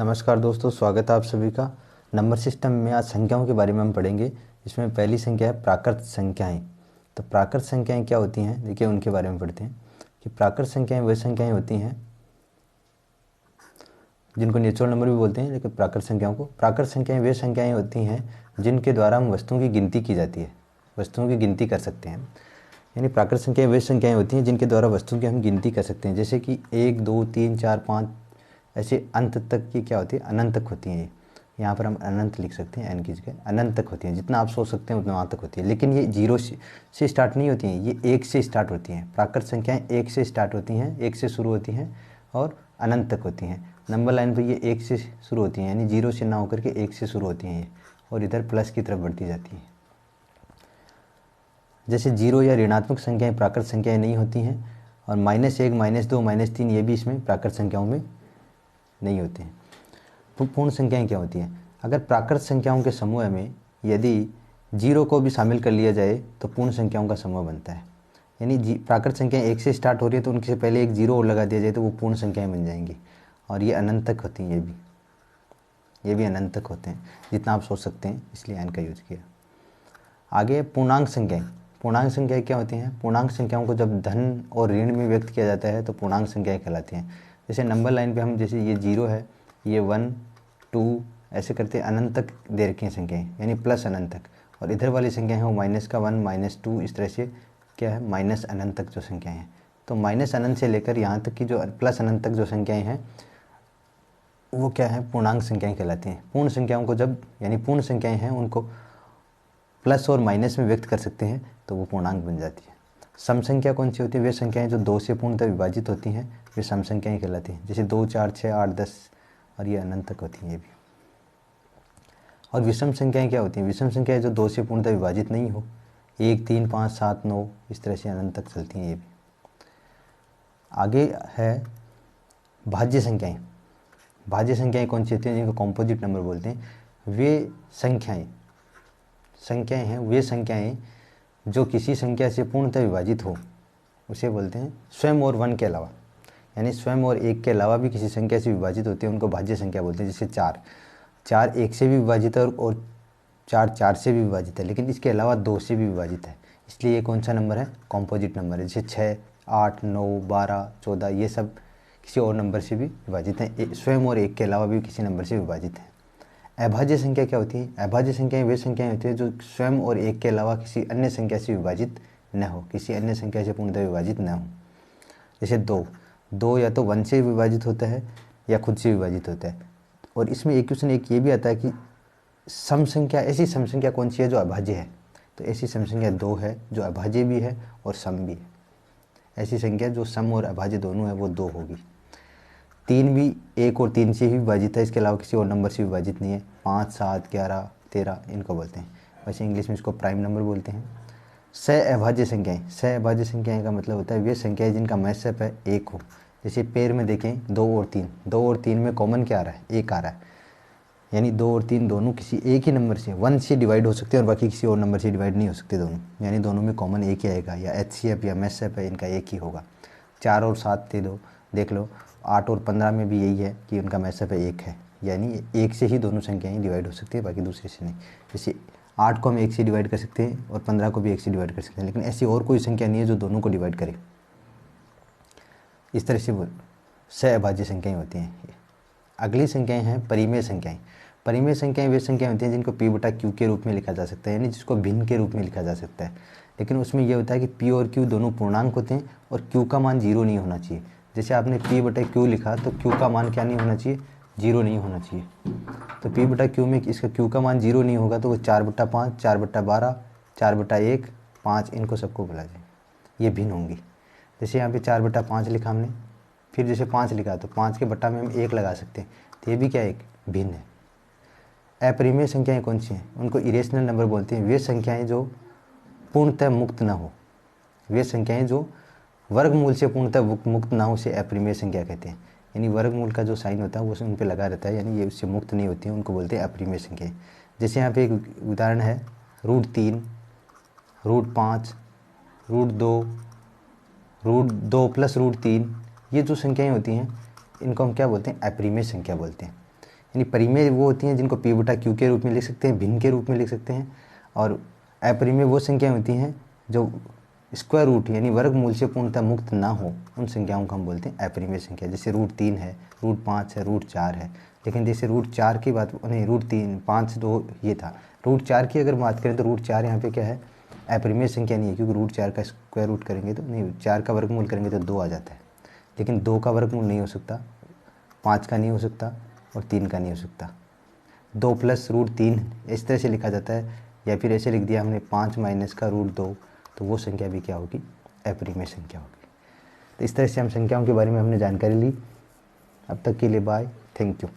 नमस्कार दोस्तों, स्वागत है आप सभी का। नंबर सिस्टम में आज संख्याओं के बारे में हम पढ़ेंगे। इसमें पहली संख्या है प्राकृत संख्याएं। तो प्राकृत संख्याएं क्या होती हैं, देखिए उनके बारे में पढ़ते हैं कि प्राकृत संख्याएं वे संख्याएं होती हैं जिनको नेचुरल नंबर भी बोलते हैं, लेकिन प्राकृत संख्याओं को प्राकृत संख्याएं वे संख्याएं होती हैं जिनके द्वारा हम वस्तुओं की गिनती की जाती है, वस्तुओं की गिनती कर सकते हैं। यानी प्राकृत संख्याएं वे संख्याएं होती हैं जिनके द्वारा वस्तुओं की हम गिनती कर सकते हैं, जैसे कि 1 2 3 4 5 ऐसे अंत तक की क्या होती है, अनंत तक होती हैं। यहाँ पर हम अनंत लिख सकते हैं, एन की जगह अनंत तक होती हैं। जितना आप सोच सकते हैं उतना वहाँ तक होती है, लेकिन ये 0 से स्टार्ट नहीं होती हैं, ये 1 से स्टार्ट होती हैं। प्राकृत संख्याएं 1 से स्टार्ट होती हैं, 1 से शुरू होती हैं और अनंत तक होती हैं। नंबर लाइन पर ये 1 से शुरू होती हैं, यानी 0 से ना होकर के 1 से शुरू होती हैं ये, और इधर प्लस की तरफ बढ़ती जाती हैं। जैसे 0 या ऋणात्मक संख्याएं प्राकृत संख्याएं नहीं होती हैं, और -1 -2 -3 ये भी इसमें प्राकृत संख्याओं में नहीं होते हैं। तो पूर्ण संख्याएं क्या होती हैं? अगर प्राकृत संख्याओं के समूह में यदि 0 को भी शामिल कर लिया जाए तो पूर्ण संख्याओं का समूह बनता है। यानी प्राकृत संख्याएं 1 से स्टार्ट हो रही है तो उनसे पहले एक 0 और लगा दिया जाए तो वो पूर्ण संख्याएं बन जाएंगी, और ये अनंत तक होती हैं। ये भी अनंत तक होते हैं, जितना आप सोच सकते हैं, इसलिए एन का यूज़ किया। आगे पूर्णांक संख्याएं। पूर्णांक संख्याएं क्या होती हैं? पूर्णांक संख्याओं को जब धन और ऋण में व्यक्त किया जाता है तो पूर्णांक संख्याएं कहलाती हैं। जैसे नंबर लाइन पे हम, जैसे ये 0 है, ये 1 2 ऐसे करते अनंत तक दे रखी हैं संख्याएं, यानी प्लस अनंत तक। और इधर वाली संख्याएं हैं वो -1 -2 इस तरह से क्या है, माइनस अनंत तक जो संख्याएं हैं। तो माइनस अनंत से लेकर यहाँ तक की जो प्लस अनंत तक जो संख्याएं हैं वो क्या है, पूर्णांक संख्याएं कहलाती हैं। पूर्ण संख्याओं को जब, यानी पूर्ण संख्याएं हैं उनको प्लस और माइनस में व्यक्त कर सकते हैं तो वो पूर्णांक बन जाती है। सम संख्या कौन सी होती है? वे संख्याएं जो 2 से पूर्णतः विभाजित होती हैं वे सम संख्याएं कहलाती हैं। जैसे 2 4 6 8 10 और ये अनंत तक होती हैं ये भी। और विषम संख्याएं क्या होती हैं? विषम संख्याएं जो 2 से पूर्णतः विभाजित नहीं हो, 1 3 5 7 9 इस तरह से अनंत तक चलती हैं ये भी। आगे है भाज्य संख्याएं। भाज्य संख्याएं कौन सी होती हैं? जिनको कॉम्पोजिट नंबर बोलते हैं। वे संख्याएं हैं, वे संख्याएं जो किसी संख्या से पूर्णतः विभाजित हो उसे बोलते हैं स्वयं और 1 के अलावा, यानी स्वयं और 1 के अलावा भी किसी संख्या से विभाजित होती है, उनको भाज्य संख्या बोलते हैं। जैसे 4 1 से भी विभाजित है और 4 4 से भी विभाजित है, लेकिन इसके अलावा 2 से भी विभाजित है, इसलिए ये कौन सा नंबर है? कॉम्पोजिट नंबर है। जैसे 6 8 9 12 14 ये सब किसी और नंबर से भी विभाजित हैं, स्वयं और 1 के अलावा भी किसी नंबर से विभाजित हैं। अभाज्य संख्या क्या होती है? अभाज्य संख्याएं वे संख्याएं होती है जो स्वयं और 1 के अलावा किसी अन्य संख्या से विभाजित न हो, किसी अन्य संख्या से पूर्णतः विभाजित न हो। जैसे 2 या तो 1 से विभाजित होता है या खुद से विभाजित होता है। और इसमें एक क्वेश्चन एक ये भी आता है कि सम संख्या, ऐसी सम संख्या कौन सी है जो अभाज्य है? तो ऐसी सम संख्या 2 है जो अभाज्य भी है और सम भी है। ऐसी संख्या जो सम और अभाज्य दोनों है वो 2 होगी। 3 भी 1 और 3 से ही विभाजित है, इसके अलावा किसी और नंबर से विभाजित नहीं है। 5 7 11 13 इनको बोलते हैं, वैसे इंग्लिश में इसको प्राइम नंबर बोलते हैं। सहअभाज्य संख्याएं। सहअभाज्य संख्याएं का मतलब होता है वे संख्याएं जिनका महत्व है 1 हो। जैसे पेयर में देखें 2 और 3, 2 और 3 में कॉमन क्या आ रहा है? 1 आ रहा है, यानी 2 और 3 दोनों किसी एक ही नंबर से 1 से डिवाइड हो सकते हैं और बाकी किसी और नंबर से डिवाइड नहीं हो सकते दोनों, यानी दोनों में कॉमन एक ही आएगा, या HCF या MSF है, इनका एक ही होगा। 4 और 7 देख लो, 8 और 15 में भी यही है कि उनका MSF 1 है, यानी 1 से ही दोनों संख्याएं डिवाइड हो सकती है, बाकी दूसरे से नहीं। जैसे 8 को हम 1 से डिवाइड कर सकते हैं और 15 को भी 1 से डिवाइड कर सकते हैं, लेकिन ऐसी और कोई संख्या नहीं है जो दोनों को डिवाइड करे। इस तरह से वो सहअभाज्य संख्याएं होती हैं। अगली संख्याएं हैं परिमेय संख्याएं। परिमेय संख्याएं वे संख्याएं होती हैं जिनको P/Q के रूप में लिखा जा सकता है, यानी जिसको भिन्न के रूप में लिखा जा सकता है, लेकिन उसमें यह होता है कि P और Q दोनों पूर्णांक होते हैं और Q का मान 0 नहीं होना चाहिए। जैसे आपने P/Q लिखा तो Q का मान क्या नहीं होना चाहिए? 0 नहीं होना चाहिए। तो P/Q में इसका Q का मान 0 नहीं होगा तो वो 4/5 4/12 4/1 5 इनको सबको बोला जाए, ये भिन्न होंगी। जैसे यहाँ पे 4/5 लिखा हमने, फिर जैसे 5 लिखा तो 5 के बट्टा में हम 1 लगा सकते हैं, तो ये भी क्या एक भिन्न है। अपरिमेय संख्याएं कौन सी हैं? उनको इरेशनल नंबर बोलते हैं। वे संख्याएं जो पूर्णतः मुक्त ना हो, वे संख्याएं जो वर्गमूल से पूर्णतः मुक्त ना हो, उसे अपरिमेय संख्या कहते हैं। यानी वर्गमूल का जो साइन होता है वो उन पर लगा रहता है, यानी ये उससे मुक्त नहीं होती है, उनको बोलते हैं अपरिमेय संख्याएं। जैसे यहाँ पे एक उदाहरण है √3 √5 √2 √2 + √3, ये जो संख्याएं होती हैं इनको हम क्या बोलते हैं? अपरिमेय संख्या बोलते हैं। यानी परिमेय वो होती हैं जिनको पी बटा क्यू के रूप में लिख सकते हैं, भिन्न के रूप में लिख सकते हैं। और अपरिमेय वो संख्याएं होती हैं जो स्क्वायर रूट यानी वर्गमूल से पूर्णतः मुक्त ना हो, उन संख्याओं को हम बोलते हैं अपरिमेय संख्या। जैसे √3 है, √5 है, √4 है। लेकिन जैसे √4 की बात नहीं, √3 5 2 ये था, √4 की अगर बात करें तो √4 यहाँ पे क्या है, अपरिमेय संख्या नहीं है, क्योंकि √4 का स्क्वायर रूट करेंगे तो नहीं, 4 का वर्गमूल करेंगे तो 2 आ जाता है। लेकिन 2 का वर्गमूल नहीं हो सकता, 5 का नहीं हो सकता और 3 का नहीं हो सकता। 2 + √3 इस तरह से लिखा जाता है, या फिर ऐसे लिख दिया हमने 5 - का √2, तो वो संख्या भी क्या होगी, अपरिमेय संख्या होगी। तो इस तरह से हम संख्याओं के बारे में हमने जानकारी ली। अब तक के लिए बाय, थैंक यू।